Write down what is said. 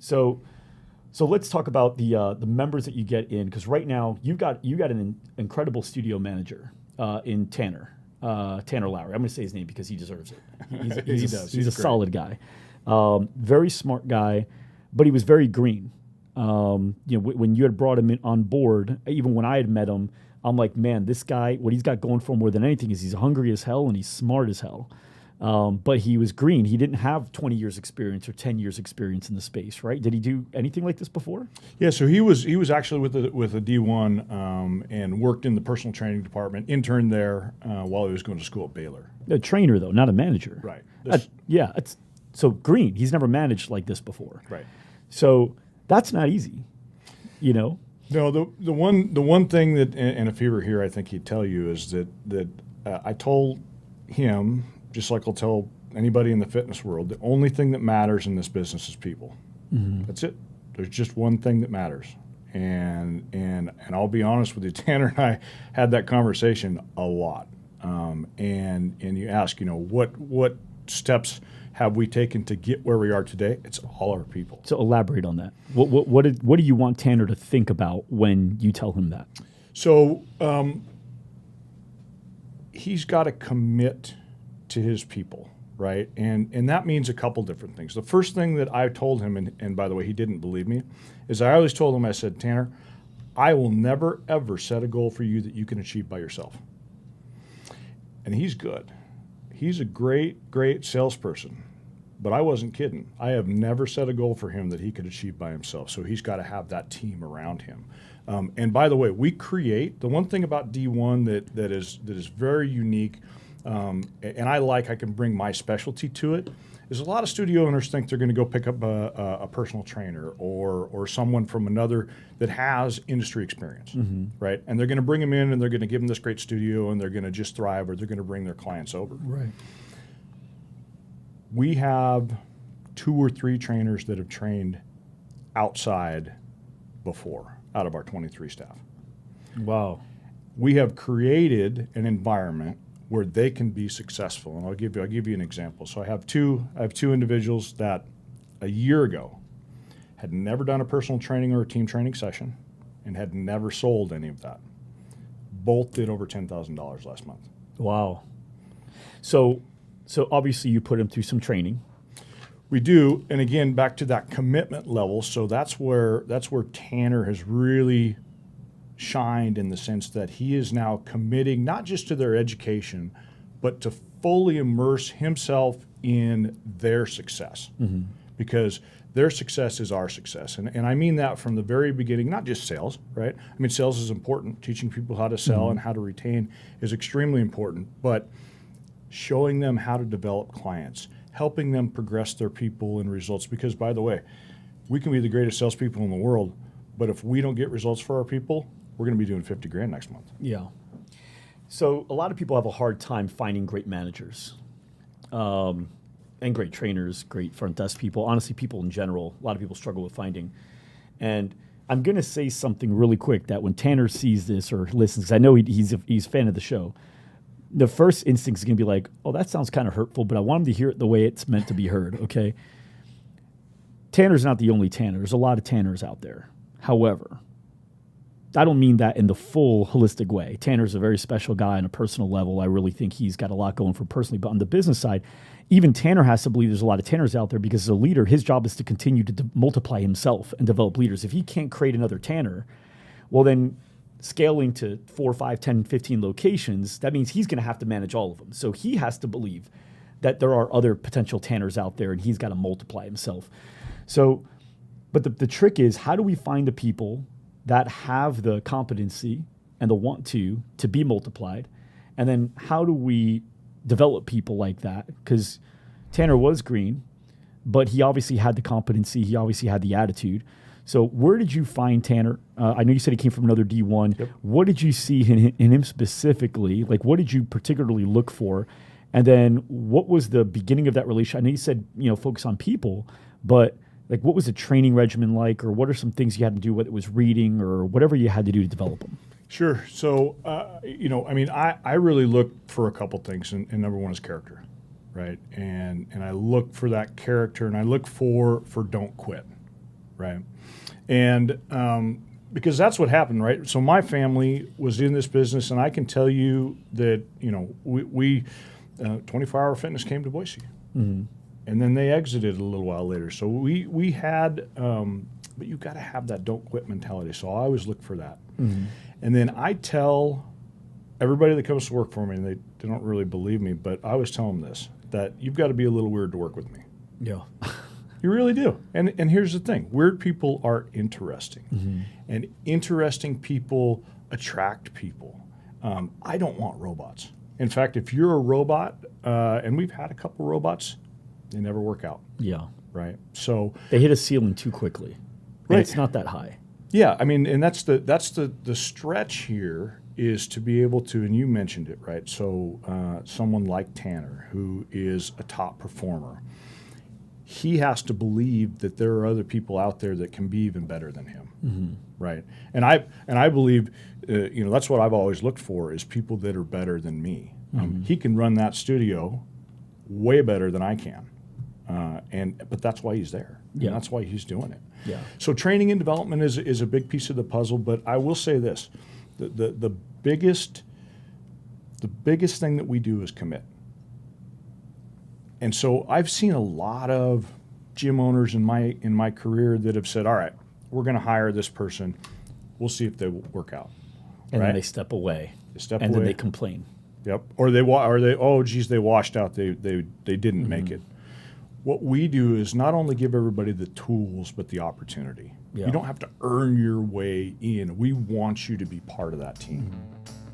So let's talk about the members that you get in, because right now you got an incredible studio manager in Tanner Lowry. I'm going to say his name because he deserves it. He's a solid guy, very smart guy, but he was very green. When you had brought him in on board, even when I had met him, I'm like, man, this guy, what he's got going for him more than anything is he's hungry as hell and he's smart as hell. But he was green. He didn't have 20 years experience or 10 years experience in the space, right? Did he do anything like this before? Yeah, so he was actually with a D1 and worked in the personal training department, interned there while he was going to school at Baylor. A trainer, though, not a manager. Right. So green. He's never managed like this before. Right. So that's not easy, No, the one thing that, and if he were here, I think he'd tell you is that I told him, just like I'll tell anybody in the fitness world, the only thing that matters in this business is people. Mm-hmm. That's it. There's just one thing that matters. And I'll be honest with you, Tanner and I had that conversation a lot. And you ask, what steps have we taken to get where we are today? It's all our people. So elaborate on that. What do you want Tanner to think about when you tell him that? So he's got to commit to his people, right? And that means a couple different things. The first thing that I told him, and by the way, he didn't believe me, is I always told him, I said, Tanner, I will never, ever set a goal for you that you can achieve by yourself. And he's good. He's a great, great salesperson. But I wasn't kidding. I have never set a goal for him that he could achieve by himself. So he's got to have that team around him. And by the way, we create the one thing about D1 that is very unique, and I can bring my specialty to it, is a lot of studio owners think they're going to go pick up a personal trainer or someone from another that has industry experience, mm-hmm. right? And they're going to bring them in and they're going to give them this great studio and they're going to just thrive, or they're going to bring their clients over. Right. We have 2 or 3 trainers that have trained outside before, out of our 23 staff. Wow. We have created an environment where they can be successful. And I'll give you an example. So I have two individuals that a year ago had never done a personal training or a team training session and had never sold any of that. Both did over $10,000 last month. Wow. So obviously you put them through some training. We do, and again, back to that commitment level. So that's where Tanner has really shined, in the sense that he is now committing not just to their education, but to fully immerse himself in their success, mm-hmm. because their success is our success. And I mean that from the very beginning, not just sales, right? I mean, sales is important. Teaching people how to sell mm-hmm. and how to retain is extremely important, but showing them how to develop clients, helping them progress their people and results. Because, by the way, we can be the greatest salespeople in the world, but if we don't get results for our people, we're going to be doing $50,000 next month. Yeah. So a lot of people have a hard time finding great managers, and great trainers, great front desk people. Honestly, people in general, a lot of people struggle with finding. And I'm going to say something really quick that when Tanner sees this or listens, because I know he's a fan of the show, the first instinct is going to be like, oh, that sounds kind of hurtful, but I want him to hear it the way it's meant to be heard, okay? Tanner's not the only Tanner. There's a lot of Tanners out there. However, I don't mean that in the full holistic way. Tanner's a very special guy on a personal level. I really think he's got a lot going for personally. But on the business side, even Tanner has to believe there's a lot of Tanners out there, because as a leader, his job is to continue to multiply himself and develop leaders. If he can't create another Tanner, well, then scaling to 4, 5, 10, 15 locations, that means he's going to have to manage all of them. So he has to believe that there are other potential Tanners out there, and he's got to multiply himself. So, but the trick is, how do we find the people that have the competency and the want to be multiplied? And then how do we develop people like that? Because Tanner was green, but he obviously had the competency. He obviously had the attitude. So where did you find Tanner? I know you said he came from another D1. Yep. What did you see in him specifically? Like, what did you particularly look for? And then what was the beginning of that relationship? I know you said, focus on people, but like, what was the training regimen like, or what are some things you had to do, whether it was reading or whatever you had to do to develop them? Sure. So, I really look for a couple things, and number one is character, right? And I look for that character, and I look for don't quit, right? And because that's what happened, right? So my family was in this business, and I can tell you that, you know, we 24-Hour Fitness came to Boise. Mm-hmm. And then they exited a little while later. So we had, but you got to have that don't quit mentality. So I always look for that. Mm-hmm. And then I tell everybody that comes to work for me, and they don't really believe me, but I always tell them this, that you've got to be a little weird to work with me. Yeah. You really do. And here's the thing. Weird people are interesting. Mm-hmm. And interesting people attract people. I don't want robots. In fact, if you're a robot, and we've had a couple robots, they never work out. Yeah. Right. So they hit a ceiling too quickly. Right. It's not that high. Yeah. I mean, and that's the stretch here is to be able to, and you mentioned it, right? So someone like Tanner, who is a top performer, he has to believe that there are other people out there that can be even better than him. Mm-hmm. Right. And I believe, that's what I've always looked for, is people that are better than me. Mm-hmm. He can run that studio way better than I can. But that's why he's there. Yeah. And that's why he's doing it. Yeah. So training and development is a big piece of the puzzle. But I will say this: the biggest thing that we do is commit. And so I've seen a lot of gym owners in my career that have said, "All right, we're going to hire this person. We'll see if they work out." And right? then they step away. And then they complain. Yep. Or they washed out. They didn't make it. What we do is not only give everybody the tools, but the opportunity. Yeah. You don't have to earn your way in. We want you to be part of that team. Mm-hmm.